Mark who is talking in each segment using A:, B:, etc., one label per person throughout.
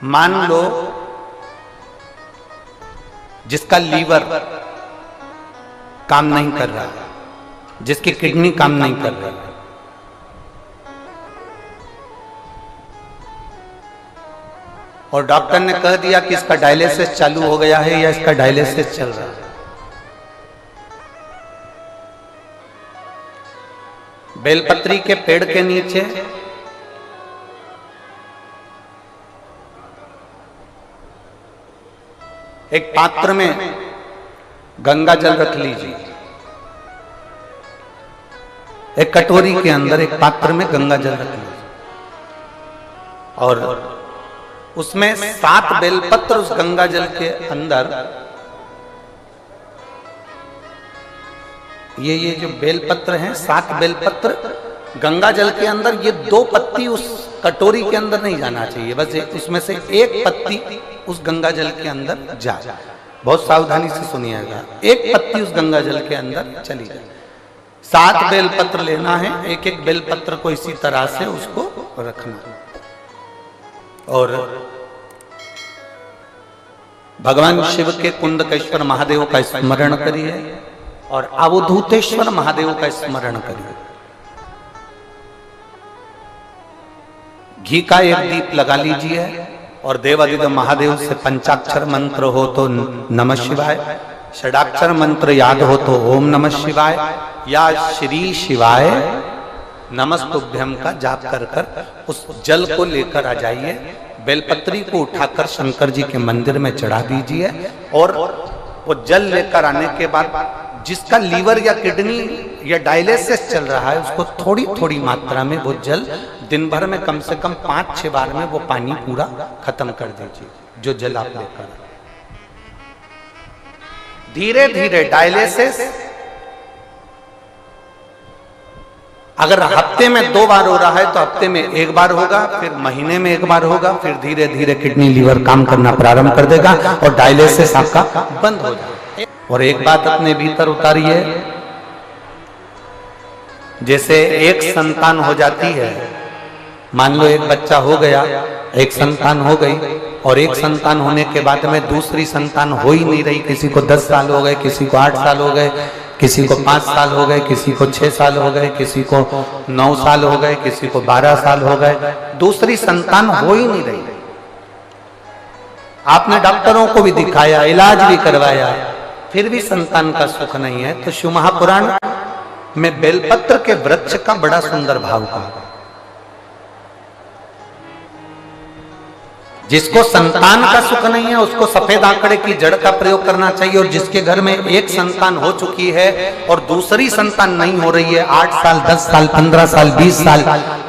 A: मान लो जिसका लीवर काम नहीं कर रहा, जिसकी किडनी काम नहीं कर रही, और डॉक्टर ने कह दिया कि इसका डायलिसिस चालू हो गया है या इसका डायलिसिस चल रहा है। बेलपत्री के पेड़ के नीचे एक पात्र में गंगा जल रख लीजिए। एक कटोरी के अंदर एक पात्र में गंगा जल रख लीजिए और उसमें 7 बेलपत्र उस गंगा जल के अंदर, ये जो बेलपत्र हैं 7 बेलपत्र गंगा जल के अंदर, ये 2 पत्ती उस कटोरी के अंदर नहीं जाना चाहिए, बस उसमें से 1 पत्ती उस गंगा जल के अंदर जाए। बहुत सावधानी से सुनिएगा, 1 पत्ती उस गंगा जल के अंदर चली जाए। 7 बेलपत्र लेना है, एक एक बेलपत्र को इसी तरह से उसको रखना और भगवान शिव के कुंडकेश्वर महादेव का स्मरण करिए और अवधूतेश्वर महादेव का स्मरण करिए। घी का एक दीप लगा लीजिए और देवादिदेव महादेव से पंचाक्षर मंत्र हो तो नमः शिवाय, षडाक्षर मंत्र याद हो तो ओम नमः शिवाय या श्री शिवाय नमस्तुभ्यम का जाप कर कर उस जल को लेकर आ जाइए। बेलपत्री को उठाकर शंकर जी के मंदिर में चढ़ा दीजिए और वो जल लेकर आने के बाद जिसका लीवर या किडनी या डायलिसिस चल रहा है उसको थोड़ी थोड़ी मात्रा में वो जल दिन भर में कम से कम 5-6 बार में वो पानी पूरा खत्म कर दीजिए, जो जल आप लेकर। धीरे धीरे डायलिसिस अगर हफ्ते में 2 बार हो रहा है तो हफ्ते में 1 बार होगा, फिर महीने में 1 बार होगा, फिर धीरे धीरे किडनी लीवर काम करना प्रारंभ कर देगा और डायलिसिस आपका बंद हो जाएगा। और एक बात अपने भीतर उतारिए, जैसे एक संतान हो जाती है, मान लो एक बच्चा हो गया, एक संतान हो गई और एक संतान होने के बाद में दूसरी संतान हो ही नहीं रही। किसी को 10 साल हो गए, किसी को 8 साल हो गए, किसी को 5 साल हो गए, किसी को 6 साल हो गए, किसी को 9 साल हो गए, किसी को 12 साल हो गए, दूसरी संतान हो ही नहीं रही। आपने डॉक्टरों को भी दिखाया, इलाज भी करवाया, फिर भी संतान का सुख नहीं है। तो शिव महापुराण में बेलपत्र के वृक्ष का बड़ा सुंदर भाव कहा। जिसको संतान का सुख नहीं है उसको सफेद आंकड़े की जड़ का प्रयोग करना चाहिए, और जिसके घर में एक संतान हो चुकी है और दूसरी संतान नहीं हो रही है, 8 साल 10 साल 15 साल 20 साल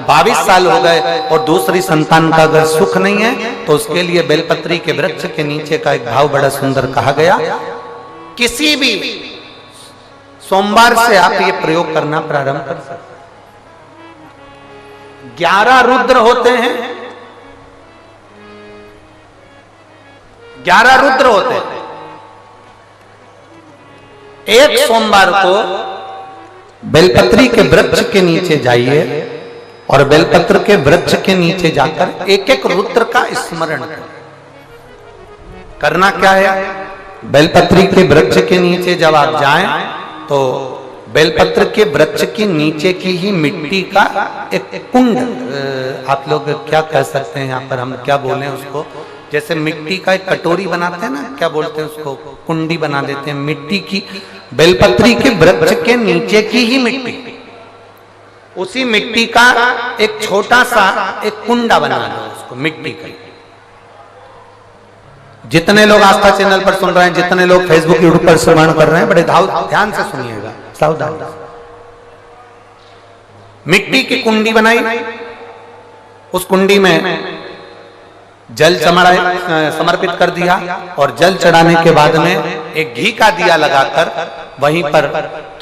A: 22 साल हो गए और दूसरी संतान का अगर सुख नहीं है तो उसके लिए बेलपत्री के वृक्ष के नीचे का एक भाव बड़ा सुंदर कहा गया। किसी भी सोमवार से आप ये प्रयोग करना प्रारंभ कर सकते। 11 रुद्र होते हैं, 11 रुद्र होते हैं। एक सोमवार को बेलपत्री के वृक्ष के नीचे जाइए और बेलपत्र के वृक्ष के नीचे जाकर एक एक रुद्र का स्मरण करें। करना क्या है, बेलपत्री के वृक्ष के नीचे जब आप जाएं तो बेलपत्र के वृक्ष के नीचे की ही मिट्टी का एक कुंड, आप लोग क्या कह सकते हैं यहाँ पर, हम क्या बोले उसको, जैसे मिट्टी का एक कटोरी बनाते हैं ना, क्या बोलते हैं उसको, कुंडी बना देते हैं मिट्टी की। बेलपत्री के वृक्ष के नीचे की ही मिट्टी, उसी मिट्टी का एक छोटा सा एक कुंडा बना दो उसको मिट्टी का। जितने लोग आस्था चैनल पर सुन रहे हैं, जितने लोग फेसबुक यूट्यूब पर श्रवण कर रहे हैं, बड़े ध्यान से सुनिएगा, सावधान। मिट्टी की कुंडी बनाई, उस कुंडी में जल समर्पित कर दिया और जल चढ़ाने के बाद में एक घी का दिया लगाकर वहीं पर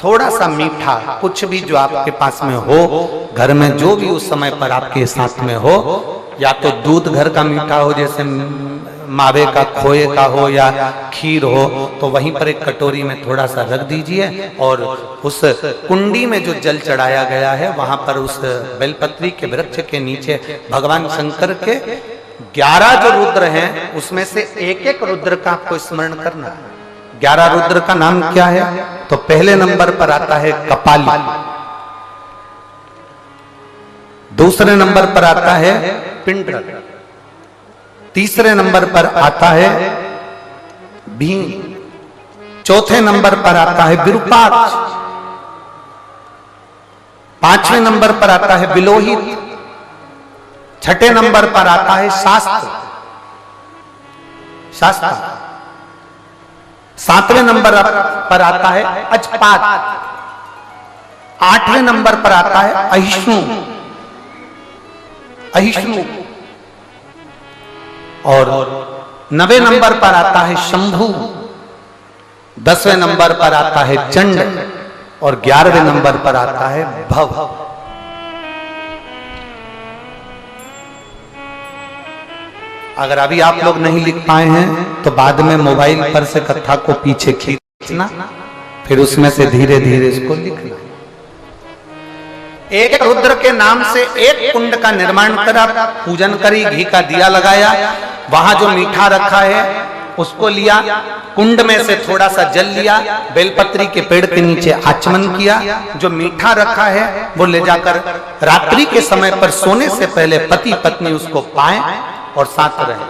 A: थोड़ा सा मीठा, कुछ भी जो आपके पास में हो, घर में जो भी उस समय पर आपके साथ में हो, या तो दूध घर का मीठा हो जैसे मावे का, खोए का हो या खीर हो, तो वहीं पर एक कटोरी में थोड़ा सा रख दीजिए और उस कुंडी में जो जल चढ़ाया गया है वहां पर उस बेलपत्री के वृक्ष के नीचे भगवान शंकर के 11 जो रुद्र हैं उसमें से एक एक रुद्र का आपको स्मरण करना है। 11 रुद्र का नाम क्या है? तो पहले नंबर पर आता है कपाली, दूसरे नंबर पर आता है पिंडर, तीसरे नंबर पर आता है भीम, चौथे नंबर पर आता है विरूपाक्ष, पांचवें नंबर पर आता है बिलोहित, छठे नंबर पर आता है शास्त्र, सातवें नंबर पर आता है अजपात, आठवें नंबर पर आता है अहिष्णु, और 9वें नंबर पर आता है शंभु, 10वें नंबर पर आता है चंड, और 11वें नंबर पर आता है भव। अगर अभी आप लोग नहीं लिख पाए हैं तो बाद में मोबाइल पर से कथा को पीछे खींचना, फिर उसमें से धीरे धीरे इसको लिखना। एक रुद्र के नाम से एक कुंड का निर्माण करा, पूजन करी, घी का दिया लगाया, वहां जो मीठा रखा है उसको लिया, कुंड में से थोड़ा सा जल लिया, बेलपत्री के पेड़ के नीचे आचमन किया, जो मीठा रखा है वो ले जाकर रात्रि के समय पर सोने से पहले पति पत्नी उसको पाएं और साथ रहे।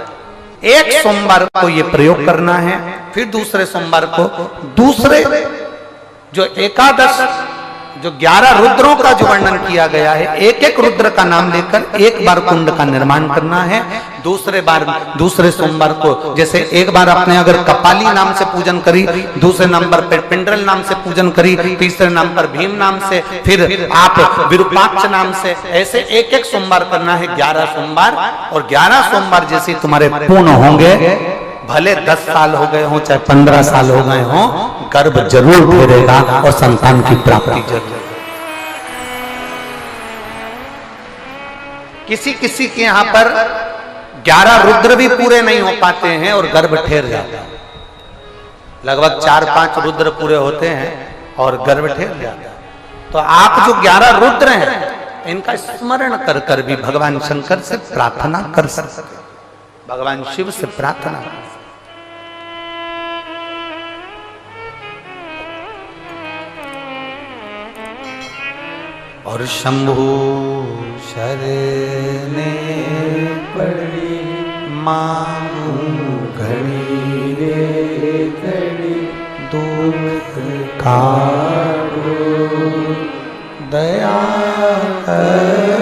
A: एक सोमवार को ये प्रयोग करना है, फिर दूसरे सोमवार को दूसरे जो एकादश जो 11 रुद्रों का जो वर्णन किया गया है, एक एक रुद्र का नाम लेकर एक बार कुंड का निर्माण करना है। दूसरे सोमवार को जैसे एक बार आपने अगर कपाली नाम से पूजन करी, दूसरे नंबर पर पिंडरल नाम से पूजन करी, तीसरे नाम पर भीम नाम से, फिर आप विरूपाक्ष नाम से, ऐसे एक एक सोमवार करना है, 11 सोमवार। और 11 सोमवार जैसे तुम्हारे पूर्ण होंगे, भले 10 साल हो गए हो चाहे 15 साल हो गए हो, गर्भ जरूर फेरेगा और संतान की प्राप्ति जरूर। किसी किसी के यहां पर 11 रुद्र भी पूरे नहीं हो पाते हैं और गर्भ ठेर जाता है। लगभग 4-5 रुद्र पूरे होते हैं और गर्भ ठेर जाता है। तो आप जो 11 रुद्र हैं इनका स्मरण कर कर भी भगवान शंकर से प्रार्थना कर सकते, भगवान शिव से प्रार्थना। और शंभु शरणे पड़ी मांगू घड़ी रे घड़ी, दुख काटो दया कर